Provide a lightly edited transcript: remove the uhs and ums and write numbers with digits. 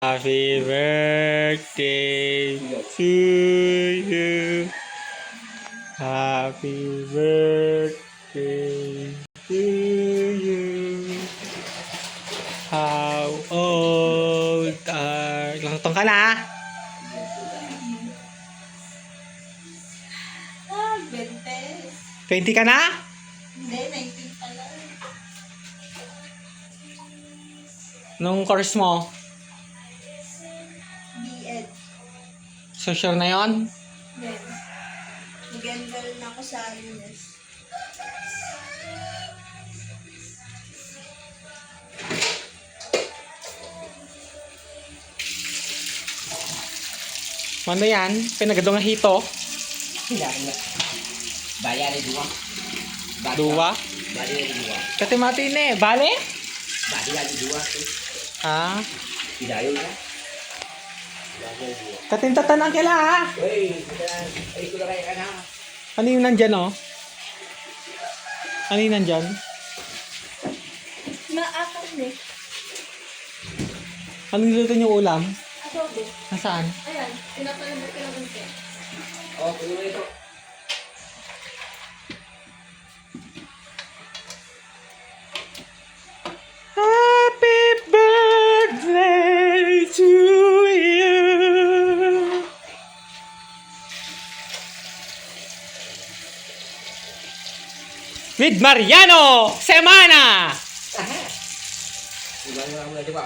Happy birthday to you. Happy birthday to you. How old are... Ilang taong ka na? 20. 20 ka na? Hindi, 19 pala. Nung course mo? B.Ed. So sure na yon? Then, nag-enroll na ako sa UNES. Ano yan? Pinagadong nga hito? Baya ni dua. Dua? Bali ni dua. Kati matine, bale? Bali ni dua. Ah, Idayo na. Bali ni dua. katintatan kila ha? Hey, ay ko kaya ka na. Ano yung nandyan oh? Ano yung nandyan? Maakal eh. Ano niluto yung ulam? Adobo. Nasaan? Ayan, pinapalambot ko lang unti. Oh, puno ito. Happy birthday to you. With Mariano Semana. Iba yung mga di ba?